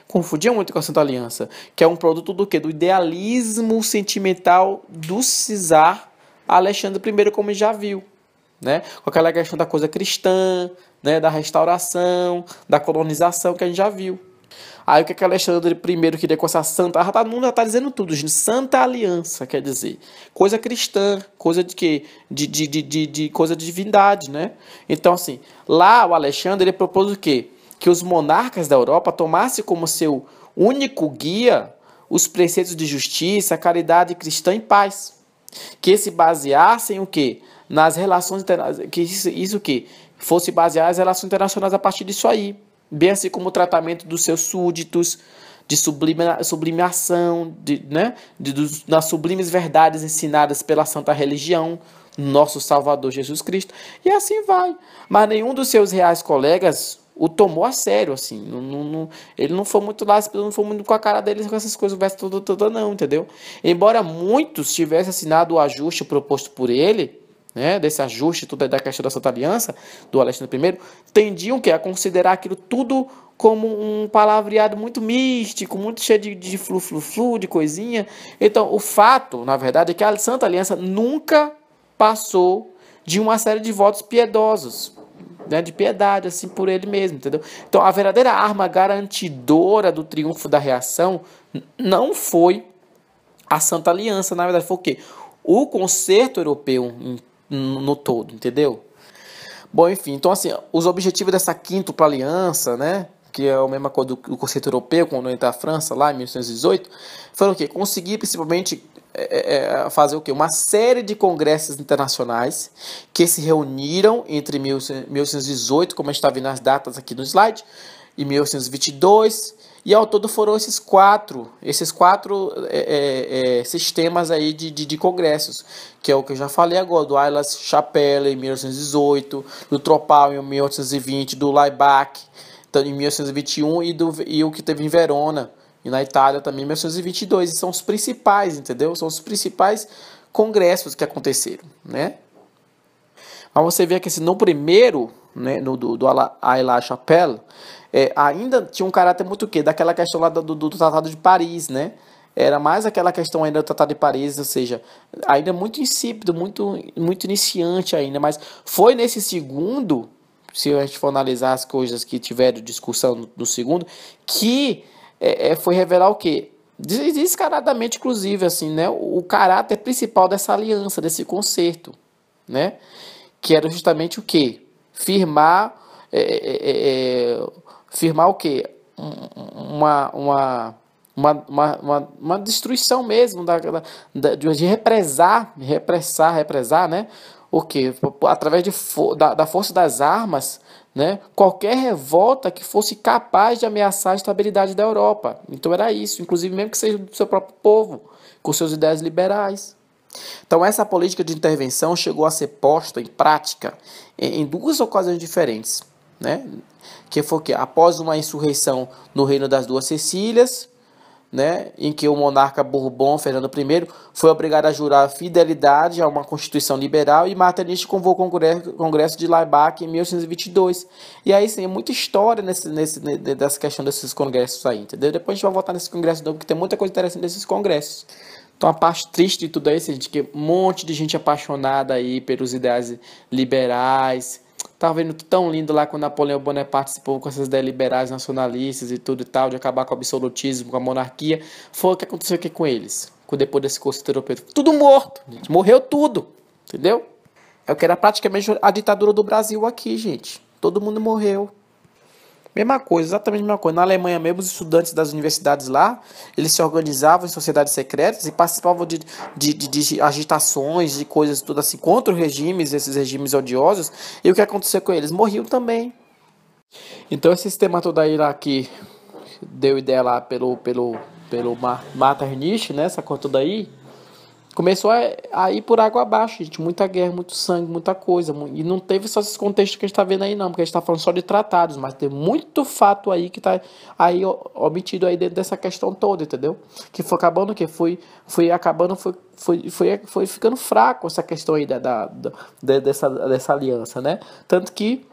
Confundia muito com a Santa Aliança, que é um produto do quê? Do idealismo sentimental do czar Alexandre I, como já viu, né? Com aquela questão da coisa cristã, né? Da restauração, da colonização que a gente já viu. Aí o que Alexandre I queria com essa santa... Todo mundo já está dizendo tudo, gente. Santa Aliança, quer dizer, coisa cristã, coisa de quê? De coisa de divindade, né? Então, assim, lá o Alexandre ele propôs o quê? Que os monarcas da Europa tomassem como seu único guia os preceitos de justiça, caridade cristã e paz. Que se baseassem o quê? Nas relações internacionais, que isso que fosse basear as relações internacionais a partir disso aí, bem assim como o tratamento dos seus súditos, de sublimação, né? Das sublimes verdades ensinadas pela santa religião, nosso Salvador Jesus Cristo, e assim vai. Mas nenhum dos seus reais colegas o tomou a sério, assim, ele não foi muito lá, não foi muito com a cara deles com essas coisas, o verso todo não, entendeu? Embora muitos tivessem assinado o ajuste proposto por ele, né, desse ajuste tudo da questão da Santa Aliança, do Alexandre I, tendiam a considerar aquilo tudo como um palavreado muito místico, muito cheio de flu-flu-flu, de coisinha. Então, o fato, na verdade, é que a Santa Aliança nunca passou de uma série de votos piedosos, né, de piedade, assim, por ele mesmo, entendeu? Então, a verdadeira arma garantidora do triunfo da reação não foi a Santa Aliança, na verdade, foi o quê? O concerto europeu no todo, entendeu? Bom, enfim, então, assim, os objetivos dessa quíntupla aliança, né, que é a mesma coisa do conceito europeu, quando entra a França, lá em 1818, foram o quê? Conseguir, principalmente, fazer o quê? Uma série de congressos internacionais que se reuniram entre 1818, como a gente está vendo as datas aqui no slide, e 1822, e ao todo foram esses quatro sistemas aí de congressos, que é o que eu já falei agora, do Aix-la-Chapelle em 1818, do Tropal em 1820, do Laibach em 1821 e o que teve em Verona, e na Itália também em 1922, e são os principais, entendeu? São os principais congressos que aconteceram, né? Mas você vê que assim, no primeiro, né, do Aix-la-Chapelle, ainda tinha um caráter muito daquela questão lá do Tratado de Paris, né? Era mais aquela questão ainda do Tratado de Paris, ou seja, ainda muito insípido, muito iniciante ainda, mas foi nesse segundo, se a gente for analisar as coisas que tiveram discussão no segundo, que foi revelar o quê? Descaradamente, inclusive, assim, né, o caráter principal dessa aliança, desse concerto, né, que era justamente o quê? Firmar o quê? Uma destruição mesmo, de repressar, né, o quê? Através da força das armas, né? Qualquer revolta que fosse capaz de ameaçar a estabilidade da Europa. Então era isso, inclusive mesmo que seja do seu próprio povo, com suas ideias liberais. Então essa política de intervenção chegou a ser posta em prática em duas ocasiões diferentes, né? Que foi que após uma insurreição no Reino das Duas Sicílias, né, em que o monarca Bourbon, Fernando I, foi obrigado a jurar fidelidade a uma constituição liberal, e Metternich convocou o Congresso de Laibach em 1822. E aí sim, é muita história dessa questão desses congressos aí, entendeu? Depois a gente vai voltar nesse congresso novo, porque tem muita coisa interessante nesses congressos. Então a parte triste de tudo isso, gente, que um monte de gente apaixonada aí pelos ideais liberais. Tava vendo tão lindo lá quando Napoleão Bonaparte participou com essas ideias liberais, nacionalistas e tudo e tal, de acabar com o absolutismo, com a monarquia. Foi o que aconteceu aqui com eles, depois desse conceito europeu. Tudo morto, gente. Morreu tudo, entendeu? É o que era praticamente a ditadura do Brasil aqui, gente. Todo mundo morreu. Mesma coisa, exatamente a mesma coisa. Na Alemanha mesmo, os estudantes das universidades lá, eles se organizavam em sociedades secretas e participavam de agitações, de coisas tudo assim, contra os regimes, esses regimes odiosos. E o que aconteceu com eles? Morriam também. Então esse sistema todo aí lá que deu ideia lá pelo Metternich, né, essa coisa toda aí, começou a ir por água abaixo, gente. Muita guerra, muito sangue, muita coisa. E não teve só esses contextos que a gente está vendo aí, não. Porque a gente está falando só de tratados. Mas tem muito fato aí que está aí omitido aí dentro dessa questão toda, entendeu? Que foi acabando o quê? Foi ficando fraco essa questão aí dessa aliança, né? Tanto que,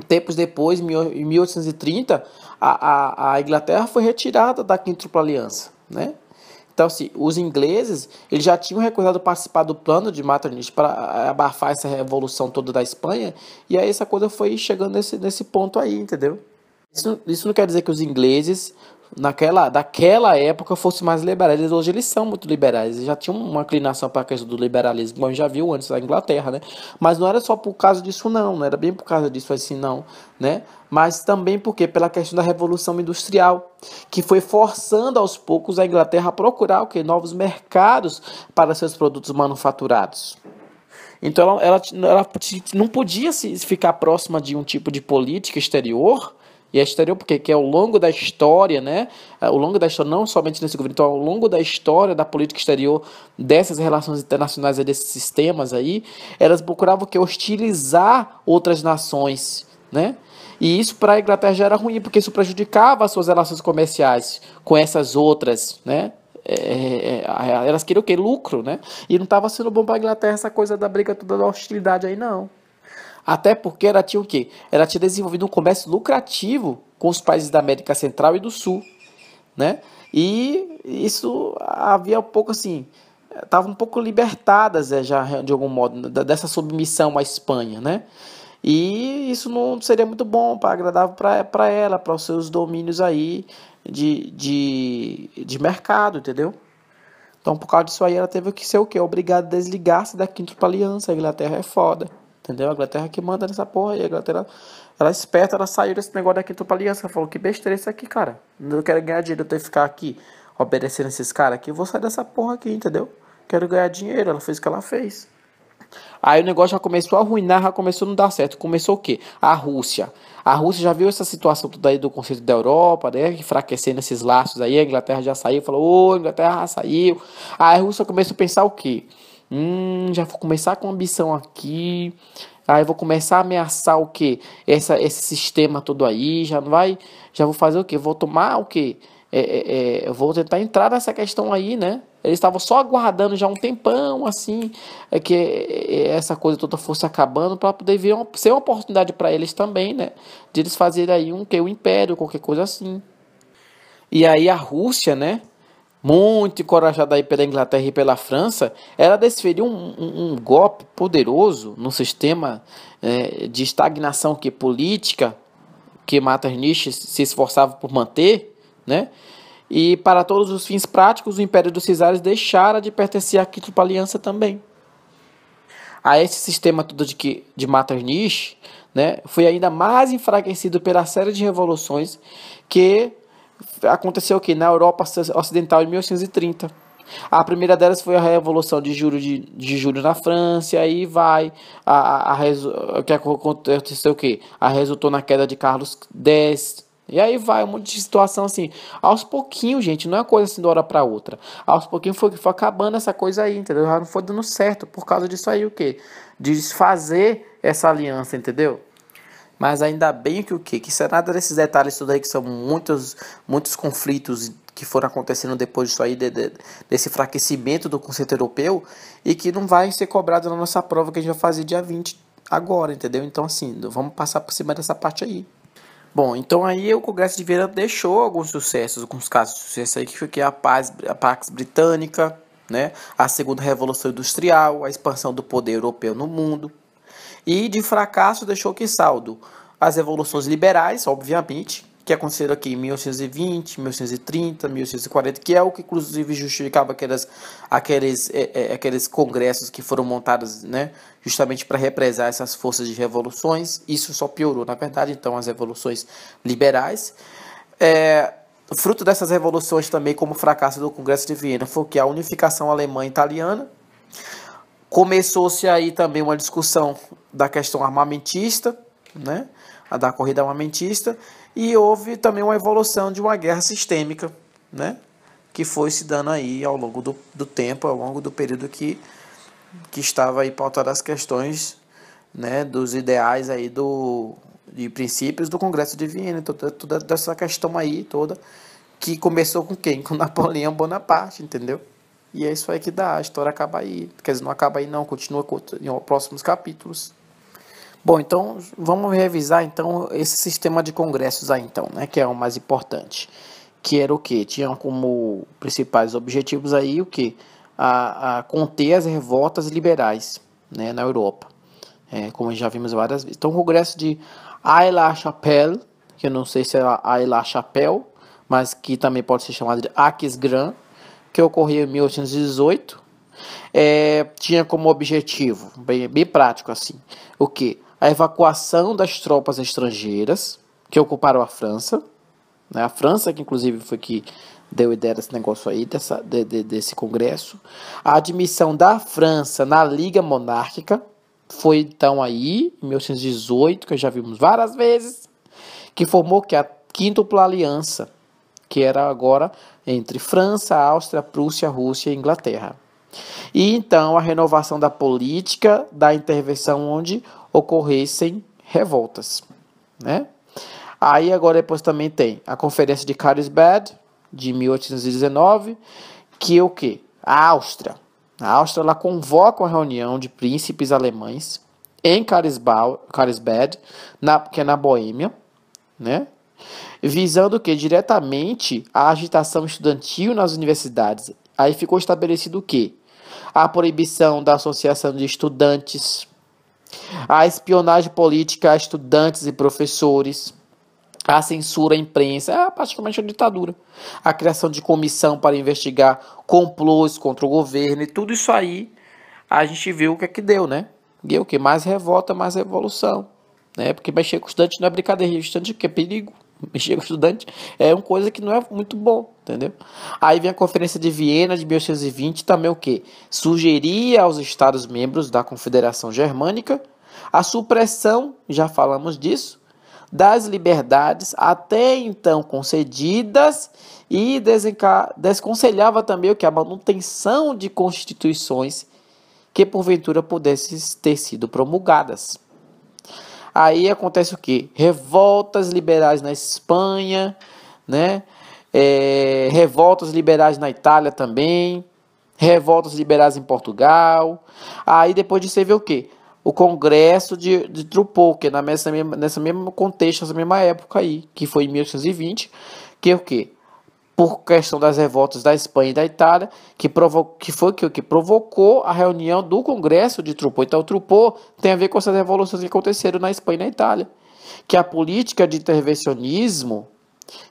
tempos depois, em 1830, a Inglaterra foi retirada da quíntupla aliança, né? Então, assim, os ingleses eles já tinham recusado participar do plano de Metternich para abafar essa revolução toda da Espanha, e aí essa coisa foi chegando nesse ponto aí, entendeu? Isso não quer dizer que os ingleses, daquela época, fossem mais liberais. Hoje eles são muito liberais, eles já tinham uma inclinação para a questão do liberalismo, como a gente já viu antes da Inglaterra, né? Mas não era só por causa disso, não era bem por causa disso assim, não, né? Mas também porque pela questão da Revolução Industrial, que foi forçando aos poucos a Inglaterra a procurar novos mercados para seus produtos manufaturados. Então ela não podia se ficar próxima de um tipo de política exterior. E é exterior porque ao longo da história, né? Ao longo da história, não somente nesse governo, então ao longo da história da política exterior dessas relações internacionais, desses sistemas aí, elas procuravam hostilizar outras nações, né? E isso para a Inglaterra já era ruim, porque isso prejudicava as suas relações comerciais com essas outras, né? elas queriam o quê? Lucro, né? E não estava sendo bom para a Inglaterra essa coisa da briga toda da hostilidade aí, não. Até porque ela tinha o quê? Ela tinha desenvolvido um comércio lucrativo com os países da América Central e do Sul, né? E isso havia um pouco assim, estava um pouco libertadas já de algum modo dessa submissão à Espanha, né? E isso não seria muito bom, agradável para ela, para os seus domínios aí de mercado, entendeu? Então, por causa disso aí, ela teve que ser o quê? Obrigada a desligar-se da Quinta Aliança. A Inglaterra é foda, entendeu? A Inglaterra que manda nessa porra aí. A Inglaterra, ela é esperta, ela saiu desse negócio da Quinta Aliança. Ela falou, que besteira isso aqui, cara. Não quero ganhar dinheiro, eu tenho que ficar aqui obedecendo esses caras aqui. Eu vou sair dessa porra aqui, entendeu? Quero ganhar dinheiro. Ela fez o que ela fez. Aí o negócio já começou a arruinar, já começou a não dar certo. Começou o quê? A Rússia. A Rússia já viu essa situação toda aí do conceito da Europa, né? Enfraquecendo esses laços aí. A Inglaterra já saiu, falou, ô, a Inglaterra já saiu. Aí a Rússia começou a pensar o quê? Já vou começar com ambição aqui. Aí vou começar a ameaçar o quê? Esse sistema todo aí. Já não vai. Já vou fazer o quê? Vou tomar o quê? Eu vou tentar entrar nessa questão aí, né? Eles estavam só aguardando já um tempão, assim, que essa coisa toda fosse acabando para poder ser uma oportunidade para eles também, né? De eles fazerem aí um império, qualquer coisa assim. E aí a Rússia, né? Muito encorajada aí pela Inglaterra e pela França, ela desferiu um golpe poderoso no sistema de estagnação política que Metternich se esforçava por manter, né? E para todos os fins práticos, o Império dos Cisares deixara de pertencer à Quinta Aliança também. A esse sistema todo de Metternich, né, foi ainda mais enfraquecido pela série de revoluções que aconteceu aqui na Europa Ocidental em 1830. A primeira delas foi a Revolução de Julho na França, e aí vai o que aconteceu o quê? Resultou na queda de Carlos X. E aí vai um monte de situação assim. Aos pouquinhos, gente, não é uma coisa assim de uma hora para outra. Aos pouquinhos foi acabando essa coisa aí, entendeu? Já não foi dando certo por causa disso aí, o quê? De desfazer essa aliança, entendeu? Mas ainda bem que o quê? Que isso é nada desses detalhes tudo aí, que são muitos conflitos que foram acontecendo depois disso aí, desse enfraquecimento do conceito europeu, e que não vai ser cobrado na nossa prova que a gente vai fazer dia 20 agora, entendeu? Então, assim, vamos passar por cima dessa parte aí. Bom, então aí o Congresso de Viena deixou alguns sucessos, alguns casos de sucesso aí, que foi a Pax Britânica, né? A Segunda Revolução Industrial, a expansão do poder europeu no mundo. E de fracasso deixou que saldo? As revoluções liberais, obviamente, que aconteceram aqui em 1820, 1830, 1840, que é o que inclusive justificava aqueles congressos que foram montados, né, justamente para represar essas forças de revoluções. Isso só piorou, na verdade, então, as revoluções liberais. Fruto dessas revoluções também, como o fracasso do Congresso de Viena, foi que a unificação alemã e italiana. Começou-se aí também uma discussão da questão armamentista, né, da corrida armamentista, e houve também uma evolução de uma guerra sistêmica, né, que foi se dando aí ao longo do tempo, ao longo do período que estava aí pautado as questões, né, dos ideais aí de princípios do Congresso de Viena, toda essa questão aí toda, que começou com quem? Com Napoleão Bonaparte, entendeu? E é isso aí que dá, a história acaba aí. Quer dizer, não acaba aí não, continua em próximos capítulos. Bom, então vamos revisar então esse sistema de congressos aí então, né, que é o mais importante. Que era o quê? Tinha como principais objetivos aí o quê? A conter as revoltas liberais, né, na Europa. Como já vimos várias vezes. Então o congresso de Aix-la-Chapelle, que eu não sei se é Aix-la-Chapelle, mas que também pode ser chamado de Aquisgrán, que ocorreu em 1818, tinha como objetivo, bem prático assim, o que? A evacuação das tropas estrangeiras que ocuparam a França, né? A França que inclusive foi que deu ideia desse negócio aí, desse congresso, a admissão da França na Liga Monárquica, foi então aí, em 1818, que já vimos várias vezes, que formou que a Quíntupla Aliança, que era agora entre França, Áustria, Prússia, Rússia e Inglaterra. E então a renovação da política da intervenção onde ocorressem revoltas, né? Aí agora depois também tem a Conferência de Carlsbad, de 1819, que o quê? A Áustria. A Áustria ela convoca uma reunião de príncipes alemães em Karlsbad, que é na Boêmia, né? Visando o quê? Diretamente a agitação estudantil nas universidades. Aí ficou estabelecido o quê? A proibição da associação de estudantes, a espionagem política a estudantes e professores, a censura à imprensa, é praticamente uma ditadura. A criação de comissão para investigar complôs contra o governo e tudo isso aí, a gente viu o que é que deu, né? Deu o que? Mais revolta, mais revolução, né? Porque mexer com estudante não é brincadeira, estudante que é perigo. Mexer com estudante é uma coisa que não é muito bom, entendeu? Aí vem a Conferência de Viena de 1820, também o que? Sugeria aos Estados-membros da Confederação Germânica a supressão, já falamos disso, das liberdades até então concedidas e desconselhava também o que? A manutenção de constituições que porventura pudessem ter sido promulgadas. Aí acontece o quê? Revoltas liberais na Espanha, né? Revoltas liberais na Itália também, revoltas liberais em Portugal. Aí depois disso você vê o quê? O Congresso de Trupô, que é nessa mesma contexto, nessa mesma época aí, que foi em 1820, que é o quê? Por questão das revoltas da Espanha e da Itália, que provocou a reunião do Congresso de Trupô. Então, o Trupô tem a ver com essas revoluções que aconteceram na Espanha e na Itália, que a política de intervencionismo,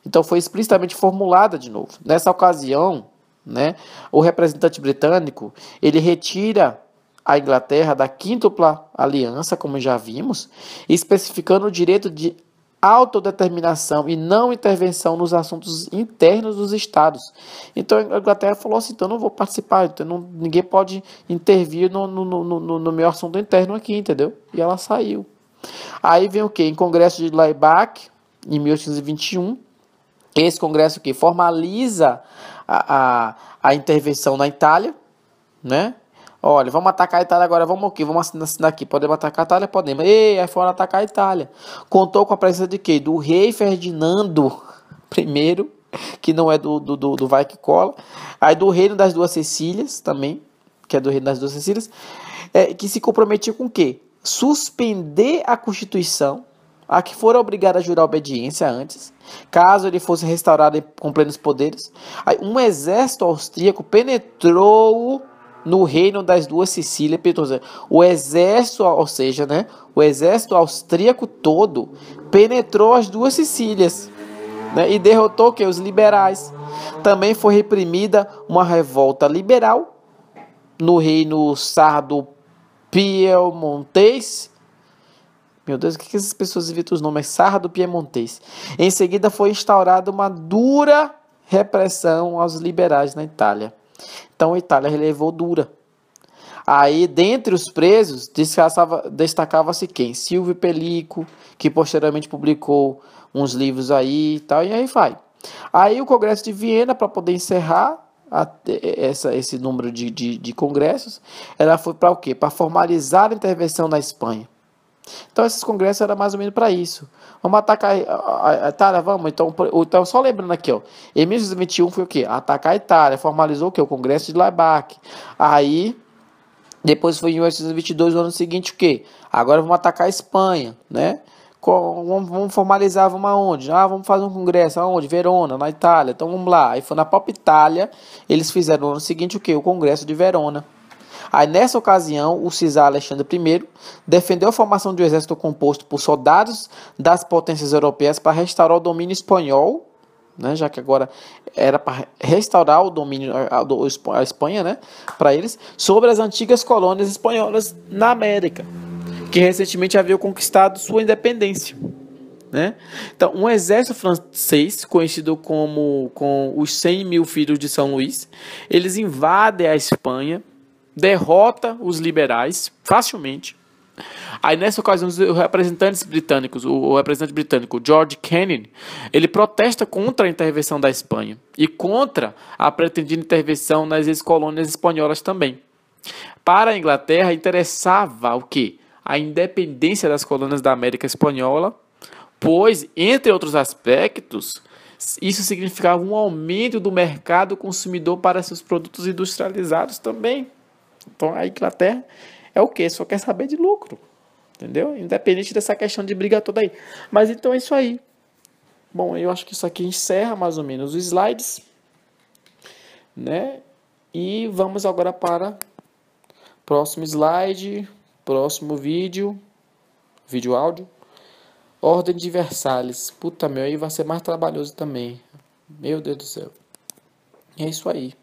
então, foi explicitamente formulada de novo. Nessa ocasião, né, o representante britânico, ele retira a Inglaterra da quíntupla aliança, como já vimos, especificando o direito de autodeterminação e não intervenção nos assuntos internos dos estados. Então a Inglaterra falou assim, então eu não vou participar, então ninguém pode intervir no meu assunto interno aqui, entendeu? E ela saiu. Aí vem o quê? Em Congresso de Laibach, em 1821, esse congresso que formaliza a intervenção na Itália, né? Olha, vamos atacar a Itália agora, vamos o quê? Vamos assinar aqui, podemos atacar a Itália? Podemos. Aí foram atacar a Itália. Contou com a presença de quê? Do rei Ferdinando I, que não é do vai que cola. Aí do reino das duas Sicílias também, que é do reino das duas Sicílias, que se comprometiu com o quê? Suspender a Constituição, a que fora obrigado a jurar obediência antes, caso ele fosse restaurado com plenos poderes. Aí um exército austríaco penetrou no reino das duas Sicílias, o exército, ou seja, né, o exército austríaco todo penetrou as duas Sicílias, né, e derrotou que os liberais. Também foi reprimida uma revolta liberal no reino sardo-piemontês. Meu Deus, o que essas pessoas inventam os nomes? Sardo-piemontês. Em seguida foi instaurada uma dura repressão aos liberais na Itália. Então a Itália relevou dura. Aí, dentre os presos, destacava-se quem? Silvio Pellico, que posteriormente publicou uns livros aí e tal, e aí vai. Aí o Congresso de Viena, para poder encerrar esse número de congressos, ela foi para o quê? Para formalizar a intervenção na Espanha. Então esses congressos eram mais ou menos para isso. Vamos atacar a Itália, vamos. Então só lembrando aqui, ó, em 1921 foi o quê? Atacar a Itália, formalizou o quê? O Congresso de Laibach. Aí, depois foi em 1922, no ano seguinte, o quê? Agora vamos atacar a Espanha, né? Vamos formalizar, vamos aonde? Vamos fazer um congresso, aonde? Verona, na Itália. Então vamos lá. Aí foi na própria Itália, eles fizeram no ano seguinte o quê? O Congresso de Verona. Aí, nessa ocasião, o czar Alexandre I defendeu a formação de um exército composto por soldados das potências europeias para restaurar o domínio espanhol, né, já que agora era para restaurar o domínio, a Espanha, né, para eles, sobre as antigas colônias espanholas na América, que recentemente haviam conquistado sua independência. Né? Então, um exército francês, conhecido com os 100 mil filhos de São Luís, eles invadem a Espanha, derrota os liberais facilmente. Aí nessa ocasião os representantes britânicos, o representante britânico George Kennan, ele protesta contra a intervenção da Espanha e contra a pretendida intervenção nas ex-colônias espanholas também. Para a Inglaterra interessava o quê? A independência das colônias da América Espanhola, pois, entre outros aspectos, Isso significava um aumento do mercado consumidor para seus produtos industrializados também. Então a Inglaterra é o quê? Só quer saber de lucro. Entendeu? Independente dessa questão de briga toda aí. Mas então é isso aí. Bom, eu acho que isso aqui encerra mais ou menos os slides, né? E vamos agora para próximo slide, próximo vídeo áudio. Ordem de Versalhes. Puta, meu, aí vai ser mais trabalhoso também. Meu Deus do céu. É isso aí.